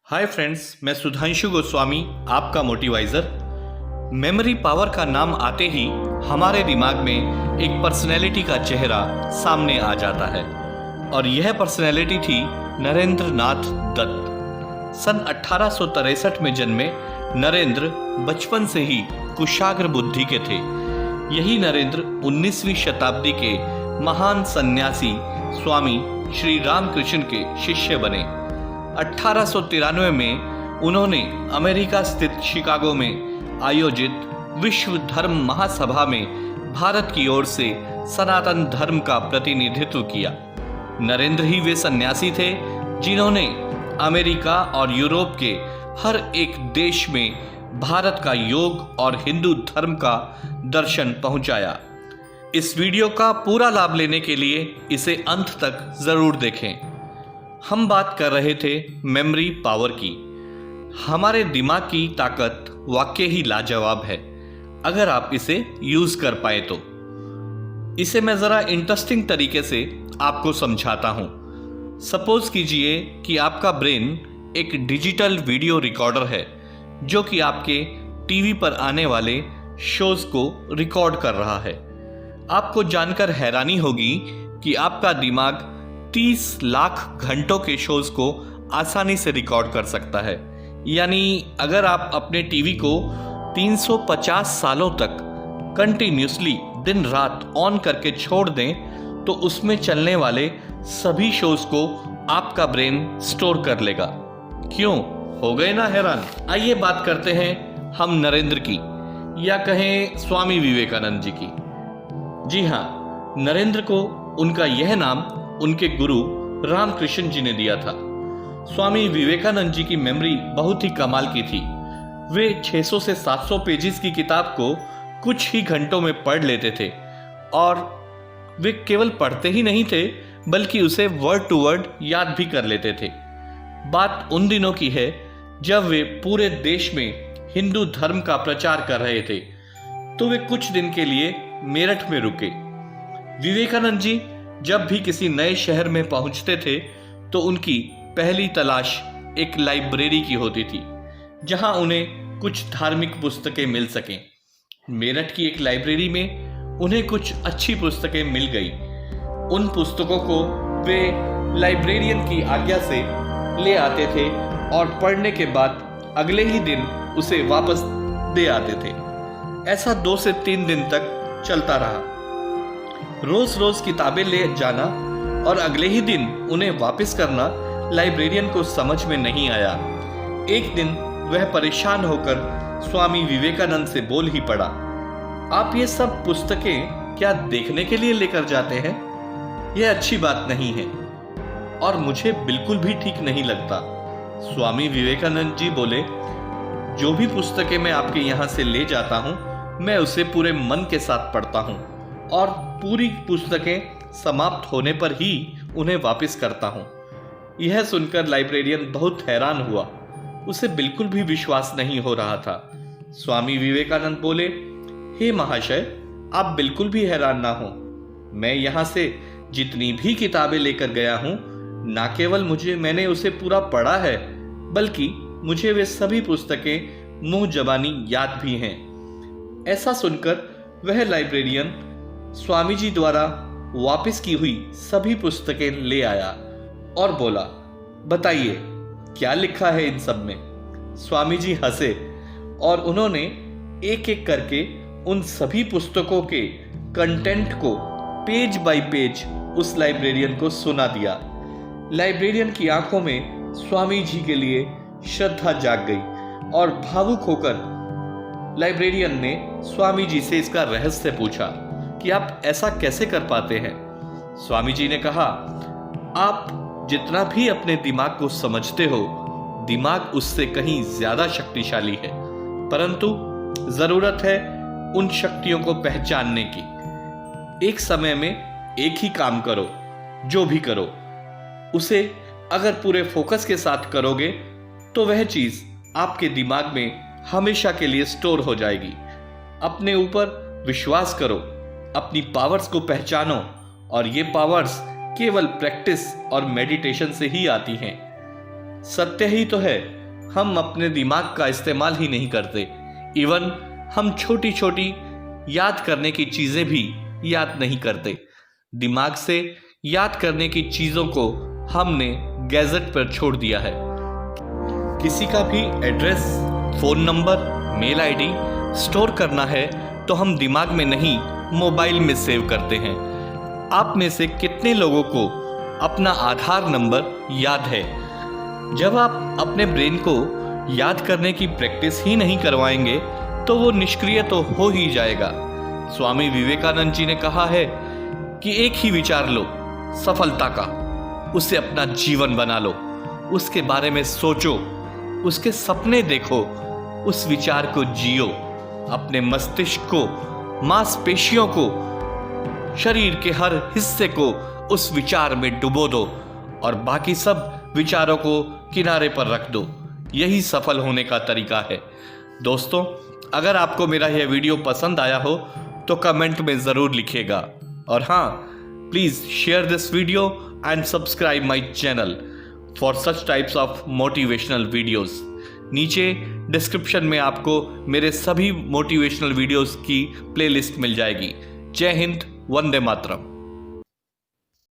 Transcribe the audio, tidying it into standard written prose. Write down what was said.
Hi friends, मैं सुधांशु गोस्वामी, आपका मोटिवाइजर। Memory power का नाम आते ही हमारे दिमाग में एक पर्सनैलिटी का चेहरा सामने आ जाता है और यह पर्सनैलिटी थी नरेंद्र नाथ दत्त। सन 1863 में जन्मे नरेंद्र बचपन से ही कुशाग्र बुद्धि के थे। यही नरेंद्र 19वीं शताब्दी के महान सन्यासी स्वामी श्री रामकृष्ण के शिष्य बने। 1893 में उन्होंने अमेरिका स्थित शिकागो में आयोजित विश्व धर्म महासभा में भारत की ओर से सनातन धर्म का प्रतिनिधित्व किया। नरेंद्र ही वे सन्यासी थे जिन्होंने अमेरिका और यूरोप के हर एक देश में भारत का योग और हिंदू धर्म का दर्शन पहुंचाया। इस वीडियो का पूरा लाभ लेने के लिए इसे अंत तक जरूर देखें। हम बात कर रहे थे मेमोरी पावर की। हमारे दिमाग की ताकत वाकई ही लाजवाब है अगर आप इसे यूज कर पाए तो। इसे मैं ज़रा इंटरेस्टिंग तरीके से आपको समझाता हूँ। सपोज कीजिए कि आपका ब्रेन एक डिजिटल वीडियो रिकॉर्डर है जो कि आपके टीवी पर आने वाले शोज को रिकॉर्ड कर रहा है। आपको जानकर हैरानी होगी कि आपका दिमाग 30 लाख घंटों के शोज को आसानी से रिकॉर्ड कर सकता है। यानी अगर आप अपने टीवी को 350 सालों तक कंटिन्यूसली दिन रात ऑन करके छोड़ दें तो उसमें चलने वाले सभी शोज को आपका ब्रेन स्टोर कर लेगा। क्यों, हो गए ना हैरान? आइए बात करते हैं हम नरेंद्र की, या कहें स्वामी विवेकानंद जी की। जी हाँ, नरेंद्र को उनका यह नाम उनके गुरु रामकृष्ण जी ने दिया था। स्वामी विवेकानंद जी की मेमोरी बहुत ही कमाल की थी। वे 600 से 700 पेजेस की किताब को कुछ ही घंटों में पढ़ लेते थे और वे केवल पढ़ते ही नहीं थे बल्कि उसे वर्ड टू वर्ड याद भी कर लेते थे। बात उन दिनों की है जब वे पूरे देश में हिंदू धर्म का प्रचार कर रहे थे, तो वे कुछ दिन के लिए मेरठ में रुके। विवेकानंद जी जब भी किसी नए शहर में पहुंचते थे तो उनकी पहली तलाश एक लाइब्रेरी की होती थी जहां उन्हें कुछ धार्मिक पुस्तकें मिल सकें। मेरठ की एक लाइब्रेरी में उन्हें कुछ अच्छी पुस्तकें मिल गई। उन पुस्तकों को वे लाइब्रेरियन की आज्ञा से ले आते थे और पढ़ने के बाद अगले ही दिन उसे वापस दे आते थे। ऐसा 2 से 3 दिन तक चलता रहा। रोज रोज किताबें ले जाना और अगले ही दिन उन्हें वापस करना लाइब्रेरियन को समझ में नहीं आया। एक दिन वह परेशान होकर स्वामी विवेकानंद से बोल ही पड़ा, आप ये सब पुस्तकें क्या देखने के लिए लेकर जाते हैं? यह अच्छी बात नहीं है और मुझे बिल्कुल भी ठीक नहीं लगता। स्वामी विवेकानंद जी बोले, जो भी पुस्तकें मैं आपके यहाँ से ले जाता हूँ मैं उसे पूरे मन के साथ पढ़ता हूँ और पूरी पुस्तकें समाप्त होने पर ही उन्हें वापस करता हूँ। यह सुनकर लाइब्रेरियन बहुत हैरान हुआ। उसे बिल्कुल भी विश्वास नहीं हो रहा था। स्वामी विवेकानंद बोले, हे महाशय, आप बिल्कुल भी हैरान ना हो। मैं यहाँ से जितनी भी किताबें लेकर गया हूँ, ना केवल मैंने उसे पूरा पढ़ा है बल्कि मुझे वे सभी पुस्तकें मुंह जबानी याद भी हैं। ऐसा सुनकर वह लाइब्रेरियन स्वामी जी द्वारा वापस की हुई सभी पुस्तकें ले आया और बोला, बताइए क्या लिखा है इन सब में? स्वामी जी हंसे और उन्होंने एक एक करके उन सभी पुस्तकों के कंटेंट को पेज बाय पेज उस लाइब्रेरियन को सुना दिया। लाइब्रेरियन की आंखों में स्वामी जी के लिए श्रद्धा जाग गई और भावुक होकर लाइब्रेरियन ने स्वामी जी से इसका रहस्य पूछा कि आप ऐसा कैसे कर पाते हैं? स्वामी जी ने कहा, आप जितना भी अपने दिमाग को समझते हो, दिमाग उससे कहीं ज्यादा शक्तिशाली है, परंतु जरूरत है उन शक्तियों को पहचानने की। एक समय में एक ही काम करो, जो भी करो उसे अगर पूरे फोकस के साथ करोगे तो वह चीज आपके दिमाग में हमेशा के लिए स्टोर हो जाएगी। अपने ऊपर विश्वास करो, अपनी पावर्स को पहचानो और ये पावर्स केवल प्रैक्टिस और मेडिटेशन से ही आती हैं। सत्य ही तो है हम अपने दिमाग का इस्तेमाल ही नहीं करते। इवन हम छोटी छोटी याद करने की चीज़ें भी याद नहीं करते। दिमाग से याद करने की चीज़ों को हमने गैजेट पर छोड़ दिया है। किसी का भी address, phone number, mail ID store करना है तो हम दिमाग में नहीं, मोबाइल में सेव करते हैं। आप में से कितने लोगों को अपना आधार नंबर याद है? जब आप अपने ब्रेन को याद करने की प्रैक्टिस ही नहीं करवाएंगे तो वो निष्क्रिय तो हो ही जाएगा। स्वामी विवेकानंद जी ने कहा है कि एक ही विचार लो सफलता का, उसे अपना जीवन बना लो, उसके बारे में सोचो, उसके सपने देखो, उस विचार को जियो, अपने मस्तिष्क को, मांसपेशियों को, शरीर के हर हिस्से को उस विचार में डुबो दो और बाकी सब विचारों को किनारे पर रख दो। यही सफल होने का तरीका है। दोस्तों, अगर आपको मेरा यह वीडियो पसंद आया हो तो कमेंट में ज़रूर लिखिएगा और हाँ, please share this video and subscribe my channel for such types of motivational videos. नीचे डिस्क्रिप्शन में आपको मेरे सभी मोटिवेशनल वीडियोस की प्लेलिस्ट मिल जाएगी। जय हिंद, वंदे मातरम।